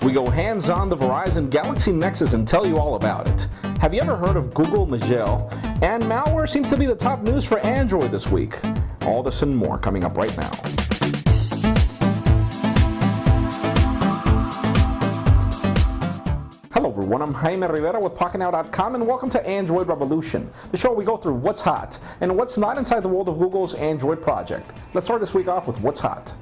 We go hands-on the Verizon Galaxy Nexus and tell you all about it. Have you ever heard of Google Mageia? And malware seems to be the top news for Android this week. All this and more coming up right now. Hello everyone, I'm Jaime Rivera with Pocketnow.com and welcome to Android Revolution, the show where we go through what's hot and what's not inside the world of Google's Android project. Let's start this week off with what's hot.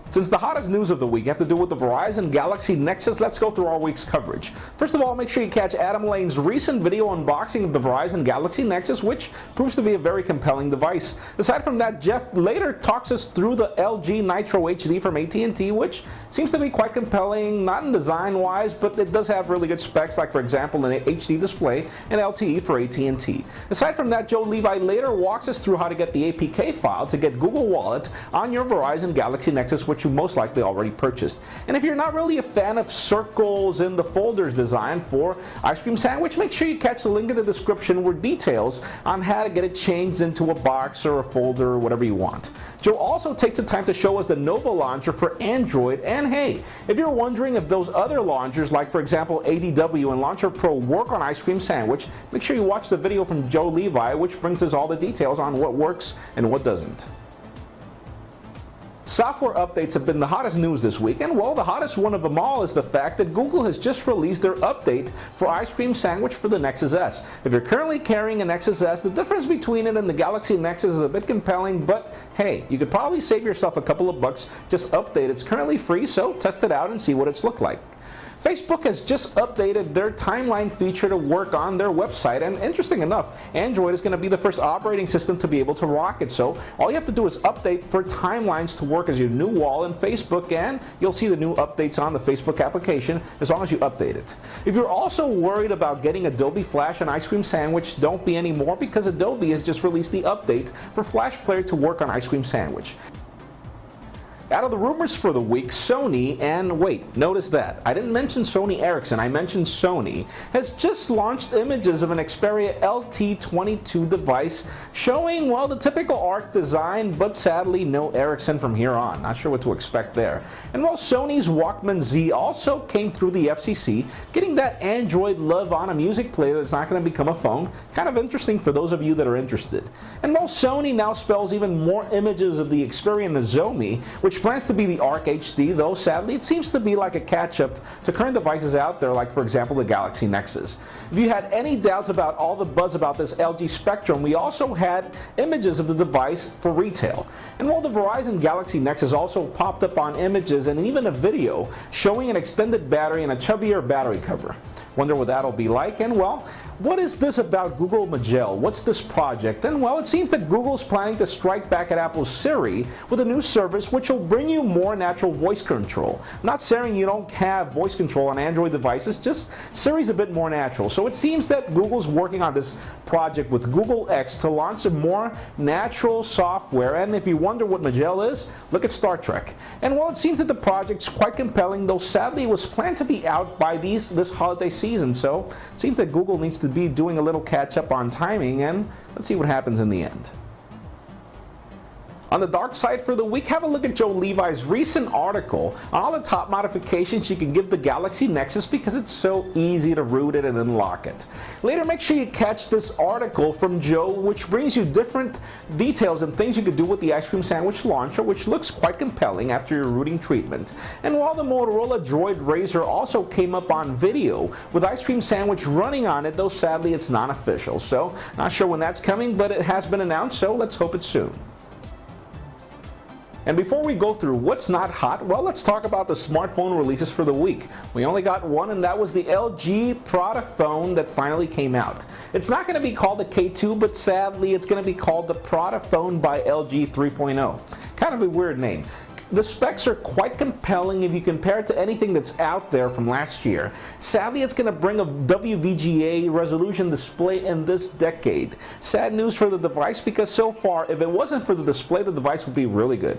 Since the hottest news of the week have to do with the Verizon Galaxy Nexus, let's go through our week's coverage. First of all, make sure you catch Adam Lane's recent video unboxing of the Verizon Galaxy Nexus, which proves to be a very compelling device. Aside from that, Jeff later talks us through the LG Nitro HD from AT&T, which seems to be quite compelling, not in design-wise, but it does have really good specs, like for example an HD display and LTE for AT&T. Aside from that, Joe Levi later walks us through how to get the APK file to get Google Wallet on your Verizon Galaxy Nexus, which you most likely already purchased. And if you're not really a fan of circles in the folders design for Ice Cream Sandwich, make sure you catch the link in the description with details on how to get it changed into a box or a folder or whatever you want. Joe also takes the time to show us the Nova launcher for Android, and hey, if you're wondering if those other launchers like for example ADW and Launcher Pro work on Ice Cream Sandwich, make sure you watch the video from Joe Levi, which brings us all the details on what works and what doesn't. Software updates have been the hottest news this week, and well, the hottest one of them all is the fact that Google has just released their update for Ice Cream Sandwich for the Nexus S. If you're currently carrying a Nexus S, the difference between it and the Galaxy Nexus is a bit compelling, but hey, you could probably save yourself a couple of bucks. Just update. It's currently free, so test it out and see what it's looked like. Facebook has just updated their timeline feature to work on their website, and interesting enough, Android is going to be the first operating system to be able to rock it. So all you have to do is update for timelines to work as your new wall in Facebook, and you'll see the new updates on the Facebook application as long as you update it. If you're also worried about getting Adobe Flash and Ice Cream Sandwich, don't be anymore, because Adobe has just released the update for Flash Player to work on Ice Cream Sandwich. Out of the rumors for the week, Sony, and wait, notice that. I didn't mention Sony Ericsson, I mentioned Sony, has just launched images of an Xperia LT22 device showing, well, the typical ARC design, but sadly no Ericsson from here on. Not sure what to expect there. And while Sony's Walkman Z also came through the FCC, getting that Android love on a music player that's not going to become a phone, kind of interesting for those of you that are interested. And while Sony now spells even more images of the Xperia Nozomi, which plans to be the ARC HD, though sadly it seems to be like a catch-up to current devices out there, like for example the Galaxy Nexus. If you had any doubts about all the buzz about this LG Spectrum, we also had images of the device for retail. And while the Verizon Galaxy Nexus also popped up on images and even a video showing an extended battery and a chubbier battery cover. Wonder what that'll be like, and well, what is this about Google Mageia? What's this project? And well, it seems that Google's planning to strike back at Apple's Siri with a new service which will bring you more natural voice control. Not saying you don't have voice control on Android devices, just Siri's a bit more natural. So it seems that Google's working on this project with Google X to launch a more natural software, and if you wonder what Mageia is, look at Star Trek. And while it seems that the project's quite compelling, though sadly it was planned to be out by this holiday season, so it seems that Google needs to be doing a little catch up on timing, and let's see what happens in the end. On the dark side for the week, have a look at Joe Levi's recent article on all the top modifications you can give the Galaxy Nexus because it's so easy to root it and unlock it. Later, make sure you catch this article from Joe, which brings you different details and things you could do with the Ice Cream Sandwich launcher, which looks quite compelling after your rooting treatment. And while the Motorola Droid Razr also came up on video with Ice Cream Sandwich running on it, though sadly it's not official. So, not sure when that's coming, but it has been announced, so let's hope it's soon. And before we go through what's not hot, well, let's talk about the smartphone releases for the week. We only got one, and that was the LG Prada phone that finally came out. It's not going to be called the K2, but sadly it's going to be called the Prada phone by LG 3.0. Kind of a weird name. The specs are quite compelling if you compare it to anything that's out there from last year. Sadly, it's going to bring a WVGA resolution display in this decade. Sad news for the device, because so far, if it wasn't for the display, the device would be really good.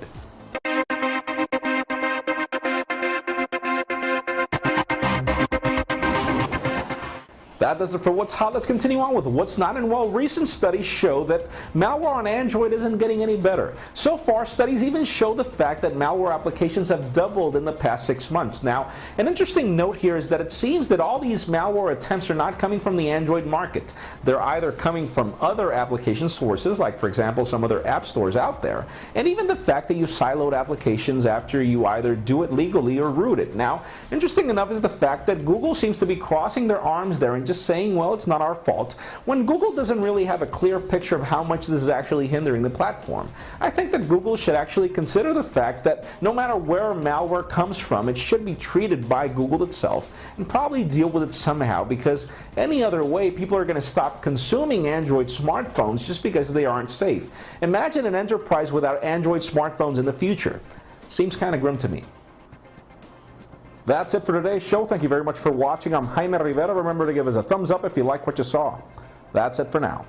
That does it for What's Hot. Let's continue on with What's Not. And well, recent studies show that malware on Android isn't getting any better. So far, studies even show the fact that malware applications have doubled in the past 6 months. Now, an interesting note here is that it seems that all these malware attempts are not coming from the Android market. They're either coming from other application sources, like for example some other app stores out there, and even the fact that you siloed applications after you either do it legally or root it. Now, interesting enough is the fact that Google seems to be crossing their arms there and just saying, well, it's not our fault, when Google doesn't really have a clear picture of how much this is actually hindering the platform. I think that Google should actually consider the fact that no matter where malware comes from, it should be treated by Google itself and probably deal with it somehow, because any other way people are going to stop consuming Android smartphones just because they aren't safe. Imagine an enterprise without Android smartphones in the future. Seems kind of grim to me. That's it for today's show. Thank you very much for watching. I'm Jaime Rivera. Remember to give us a thumbs up if you like what you saw. That's it for now.